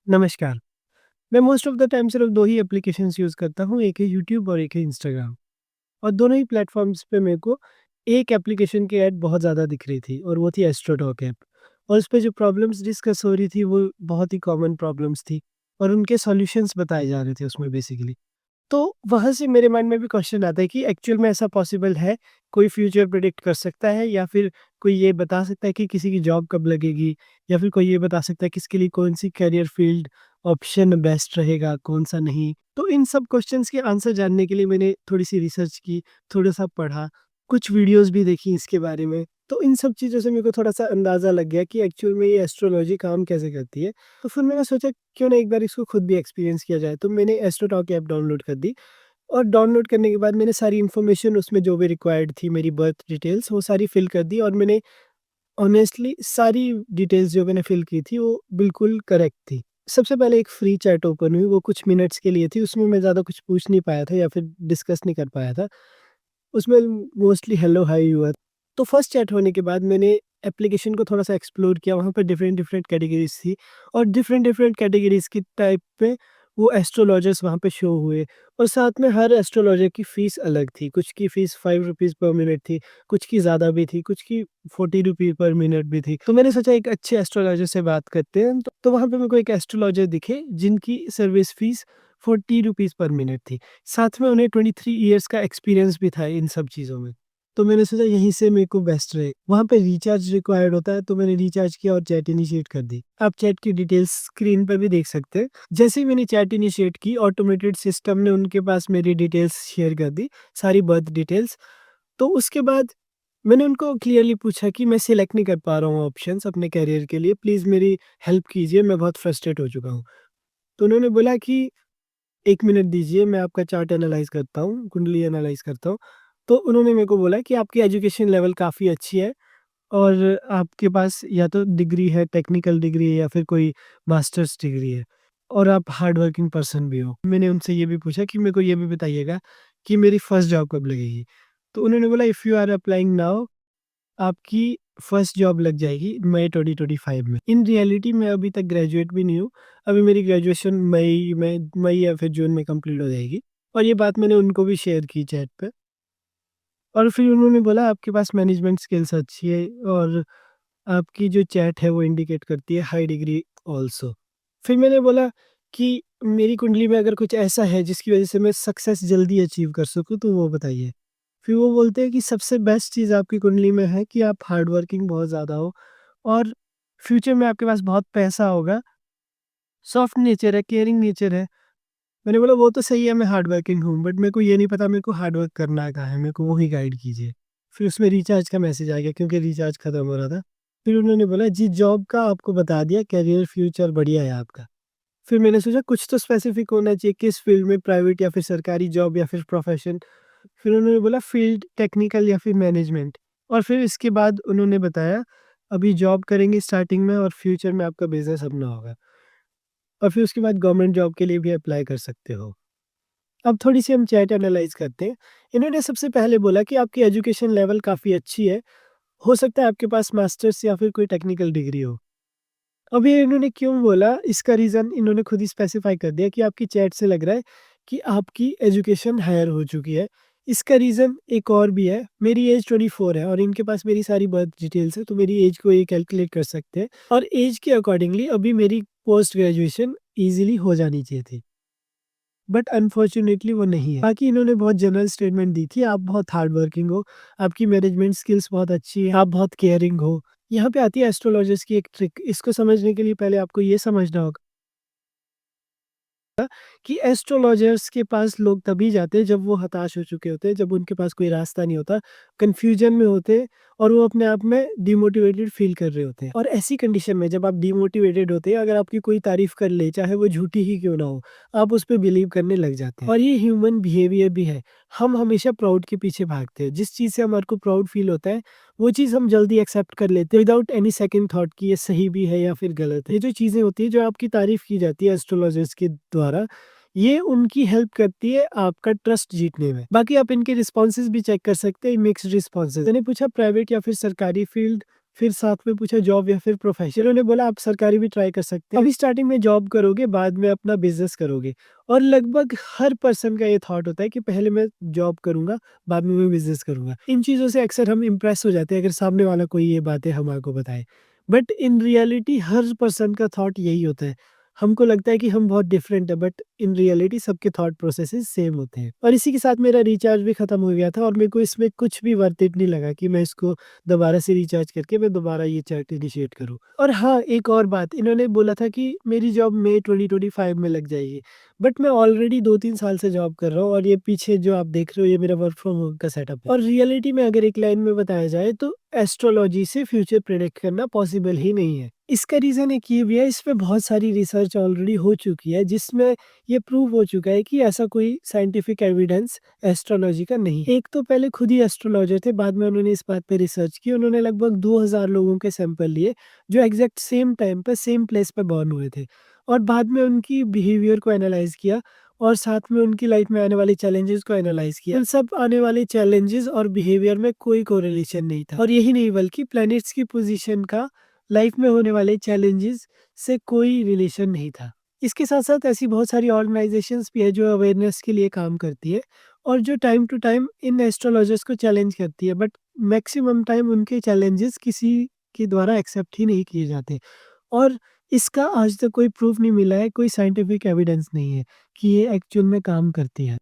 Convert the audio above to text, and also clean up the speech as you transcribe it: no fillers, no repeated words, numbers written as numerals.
नमस्कार। मैं most of the time सिर्फ़ 2 ही एप्लीकेशंस यूज़ करता हूँ, एक है यूट्यूब और एक है इंस्टाग्राम। और दोनों ही प्लेटफ़ॉर्म्स पे मेरे को एक एप्लीकेशन की ऐड बहुत ज़्यादा दिख रही थी और वो थी एस्ट्रोटॉक ऐप। और उसपे जो प्रॉब्लम्स डिस्कस हो रही थी वो बहुत ही कॉमन प्रॉब्लम्स थी और उनके सॉल्यूशंस बताए जा रहे थे उसमें बेसिकली। तो वहाँ से मेरे माइंड में भी क्वेश्चन आता है कि एक्चुअल में ऐसा पॉसिबल है? कोई फ्यूचर प्रेडिक्ट कर सकता है या फिर कोई ये बता सकता है कि किसी की जॉब कब लगेगी? या फिर कोई ये बता सकता है कि इसके लिए कौन-सी करियर फ़ील्ड ऑप्शन बेस्ट रहेगा, कौन-सा नहीं? तो इन सब क्वेश्चन्स के आंसर जानने के लिए मैंने थोड़ी-सी रिसर्च की, थोड़ा-सा पढ़ा, कुछ वीडियोज़ भी देखी इसके बारे में। तो इन सब चीज़ों से मेरे को थोड़ा-सा अंदाज़ा लग गया कि एक्चुअल में ये एस्ट्रोलॉजी काम कैसे करती है। तो फिर मैंने सोचा क्यों ना एक बार इसको खुद भी एक्सपीरियंस किया जाए। तो मैंने एस्ट्रोटॉक ऐप डाउनलोड कर दी और डाउनलोड करने के बाद मैंने सारी इन्फॉर्मेशन उसमें जो भी रिक्वायर्ड थी, मेरी बर्थ डिटेल्स वो सारी फ़िल कर दी और मैंने ऑनेस्टली सारी डिटेल्स जो मैंने फ़िल की थी वो बिल्कुल करेक्ट थी। सबसे पहले एक फ्री चैट ओपन हुई, वो कुछ मिनट्स के लिए थी, उसमें मैं ज़्यादा कुछ पूछ नहीं पाया था या फिर डिस्कस नहीं कर पाया था। उसमें mostly hello, hi, you are. तो फर्स्ट चैट होने के बाद मैंने एप्लीकेशन को थोड़ा-सा एक्सप्लोर किया, वहाँ पे डिफरेंट-डिफरेंट कैटेगरीज़ थी और डिफरेंट-डिफरेंट कैटेगरीज़ की टाइप पे वो एस्ट्रोलॉजर्स वहाँ पे शो हुए और साथ में हर एस्ट्रोलॉजर की फ़ीस अलग थी। कुछ की फ़ीस ₹5 पर मिनट थी, कुछ की ज़्यादा भी थी, कुछ की ₹40 पर मिनट भी थी। तो मैंने सोचा एक अच्छे एस्ट्रोलॉजर से बात करते हैं, तो वहाँ पे मेरे को एक एस्ट्रोलॉजर दिखे जिनकी सर्विस फ़ीस ₹40 पर मिनट थी। साथ में उन्हें 23 इयर्स का एक्सपीरियंस भी था इन सब चीज़ों में। तो मैंने सोचा यहीं से मेरे को बेस्ट रहे। वहाँ पे रिचार्ज रिक्वायर्ड होता है तो मैंने रिचार्ज किया और चैट इनिशिएट कर दी। आप चैट की डिटेल्स स्क्रीन पे भी देख सकते हैं। जैसे ही मैंने चैट इनिशिएट की ऑटोमेटेड सिस्टम ने उनके पास मेरी डिटेल्स शेयर कर दी, सारी बर्थ डिटेल्स। तो उसके बाद मैंने उनको क्लियरली पूछा कि मैं सिलेक्ट नहीं कर पा रहा हूँ ऑप्शंस अपने करियर के लिए, प्लीज़ मेरी हेल्प कीजिए, मैं बहुत फ्रस्ट्रेट हो चुका हूँ। तो उन्होंने बोला कि 1 मिनट दीजिए, मैं आपका चार्ट एनालाइज़ करता हूँ, कुंडली एनालाइज़ करता हूँ। तो उन्होंने मेरे को बोला कि आपकी एजुकेशन लेवल काफ़ी अच्छी है और आपके पास या तो डिग्री है, टेक्निकल डिग्री है या फिर कोई मास्टर्स डिग्री है और आप हार्ड वर्किंग पर्सन भी हो। मैंने उनसे ये भी पूछा कि मेरे को ये भी बताइएगा कि मेरी फर्स्ट जॉब कब लगेगी? तो उन्होंने बोला if you are applying now आपकी फर्स्ट जॉब लग जाएगी मई 2025 में। इन रियलिटी मैं अभी तक ग्रेजुएट भी नहीं हूँ। अभी मेरी ग्रेजुएशन मई या फिर जून में कंप्लीट हो जाएगी और ये बात मैंने उनको भी शेयर की चैट पे और फिर उन्होंने बोला आपके पास मैनेजमेंट स्किल्स अच्छी है और आपकी जो चैट है वो इंडिकेट करती है हाई डिग्री ऑल्सो। फिर मैंने बोला कि मेरी कुंडली में अगर कुछ ऐसा है जिसकी वज़ह से मैं सक्सेस जल्दी अचीव कर सकूँ तो वो बताइए। फिर वो बोलते हैं कि सबसे बेस्ट चीज़ आपकी कुंडली में है कि आप हार्ड वर्किंग बहुत ज़्यादा हो और फ्यूचर में आपके पास बहुत पैसा होगा, सॉफ्ट नेचर है, केयरिंग नेचर है। मैंने बोला वो तो सही है मैं हार्ड वर्किंग हूँ बट मेरे को ये नहीं पता मेरे को हार्ड वर्क करना कहाँ है, मेरे को वो ही गाइड कीजिए। फिर उसमें रिचार्ज का मैसेज आ गया क्योंकि रिचार्ज खत्म हो रहा था। फिर उन्होंने बोला जी जॉब का आपको बता दिया, करियर फ्यूचर बढ़िया है आपका। फिर मैंने सोचा कुछ तो स्पेसिफिक होना चाहिए, किस फील्ड में, प्राइवेट या फिर सरकारी जॉब या फिर प्रोफेशन। फिर उन्होंने बोला फील्ड टेक्निकल या फिर मैनेजमेंट और फिर इसके बाद उन्होंने बताया अभी जॉब करेंगे स्टार्टिंग में और फ्यूचर में आपका बिजनेस अपना होगा और फिर उसके बाद गवर्नमेंट जॉब के लिए भी अप्लाई कर सकते हो। अब थोड़ी-सी हम चैट एनालाइज़ करते हैं। इन्होंने सबसे पहले बोला कि आपकी एजुकेशन लेवल काफ़ी अच्छी है। हो सकता है आपके पास मास्टर्स या फिर कोई टेक्निकल डिग्री हो। अब ये इन्होंने क्यों बोला इसका रीज़न इन्होंने खुद ही स्पेसिफ़ाई कर दिया कि आपकी चैट से लग रहा है कि आपकी एजुकेशन हायर हो चुकी है। इसका रीज़न एक और भी है, मेरी एज 24 है और इनके पास मेरी सारी बर्थ डिटेल्स है तो मेरी एज को ये कैलकुलेट कर सकते हैं और एज के अकॉर्डिंगली अभी मेरी पोस्ट ग्रेजुएशन ईज़िली हो जानी चाहिए थी। बट अनफॉर्च्यूनेटली वो नहीं है। बाकी इन्होंने बहुत जनरल स्टेटमेंट दी थी, आप बहुत हार्ड वर्किंग हो, आपकी मैनेजमेंट स्किल्स बहुत अच्छी है, आप बहुत केयरिंग हो। यहाँ पे आती है एस्ट्रोलॉजर्स की एक ट्रिक, इसको समझने के लिए पहले आपको ये समझना होगा कि एस्ट्रोलॉजर्स के पास लोग तभी जाते हैं जब वो हताश हो चुके होते हैं, जब उनके पास कोई रास्ता नहीं होता, कन्फ्यूजन में होते हैं और वो अपने आप में डिमोटिवेटेड फील कर रहे होते हैं। और ऐसी कंडीशन में जब आप डिमोटिवेटेड होते हैं, अगर आपकी कोई तारीफ़ कर ले, चाहे वो झूठी ही क्यों ना हो, आप उस पे बिलीव करने लग जाते हैं। और ये ह्यूमन बिहेवियर भी है। हम हमेशा प्राउड के पीछे भागते हैं। जिस चीज़ से हमारे को प्राउड फील होता है, वो चीज़ हम जल्दी एक्सेप्ट कर लेते हैं विदाउट एनी सेकंड थॉट कि ये सही भी है या फिर गलत है। ये जो चीज़ें होती हैं, जो आपकी तारीफ़ की जाती है एस्ट्रोलॉजर्स के द्वारा, ये उनकी हेल्प करती है आपका ट्रस्ट जीतने में। बाकी आप इनके रिस्पॉन्सेज़ भी चेक कर सकते हैं, मिक्स्ड रिस्पॉन्सेज़। मैंने पूछा प्राइवेट या फिर सरकारी फील्ड, फिर साथ में पूछा जॉब या फिर प्रोफ़ेशन, उन्होंने बोला आप सरकारी भी ट्राई कर सकते हैं। अभी स्टार्टिंग में जॉब करोगे, बाद में अपना बिज़नेस करोगे। और लगभग हर पर्सन का ये थॉट होता है कि पहले मैं जॉब करूँगा, बाद में मैं बिज़नेस करूँगा। इन चीज़ों से अक्सर हम इम्प्रेस हो जाते हैं अगर सामने वाला कोई ये बातें हमारे को बताए। But in reality her person का थॉट यही होता है। हमको लगता है कि हम बहुत डिफरेंट है, बट इन रियलिटी सबके थॉट प्रोसेसेस सेम होते हैं। और इसी के साथ मेरा रिचार्ज भी खत्म हो गया था और मेरे को इसमें कुछ भी वर्थ इट नहीं लगा कि मैं इसको दोबारा से रिचार्ज करके मैं दोबारा ये चैट इनिशिएट करूँ। और हाँ, एक और बात, इन्होंने बोला था कि मेरी जॉब मई 2025 में लग जाएगी। बट मैं ऑलरेडी 2-3 साल से जॉब कर रहा हूँ और ये पीछे जो आप देख रहे हो ये मेरा वर्क फ्रॉम होम का सेटअप है। और रियलिटी में अगर एक लाइन में बताया जाए तो एस्ट्रोलॉजी से फ्यूचर प्रेडिक्ट करना पॉसिबल ही नहीं है। इसका रीज़न एक ये भी है, इस पे बहुत सारी रिसर्च ऑलरेडी हो चुकी है जिसमें ये प्रूव हो चुका है कि ऐसा कोई साइंटिफिक एविडेंस एस्ट्रोलॉजी का नहीं है। एक तो पहले खुद ही एस्ट्रोलॉजर थे, बाद में उन्होंने इस बात पे रिसर्च की। उन्होंने लगभग 2000 लोगों के सैंपल लिए जो एग्ज़ैक्ट सेम टाइम पे सेम प्लेस पे बॉर्न हुए थे और बाद में उनकी बिहेवियर को एनालाइज़ किया और साथ में उनकी लाइफ में आने वाले चैलेंजेस को एनालाइज़ किया। उन सब आने वाले चैलेंजेस और बिहेवियर में कोई कोरिलेशन नहीं था और यही नहीं बल्कि प्लैनेट्स की पोज़ीशन का लाइफ में होने वाले चैलेंजेस से कोई रिलेशन नहीं था। इसके साथ-साथ ऐसी बहुत सारी ऑर्गनाइज़ेशंस भी है जो अवेयरनेस के लिए काम करती है और जो टाइम टू टाइम इन एस्ट्रोलॉजर्स को चैलेंज करती है, बट मैक्सिमम टाइम उनके चैलेंजेस किसी के द्वारा एक्सेप्ट ही नहीं किए जाते। और इसका आज तक कोई प्रूफ नहीं मिला है, कोई साइंटिफिक एविडेंस नहीं है कि ये एक्चुअल में काम करती है।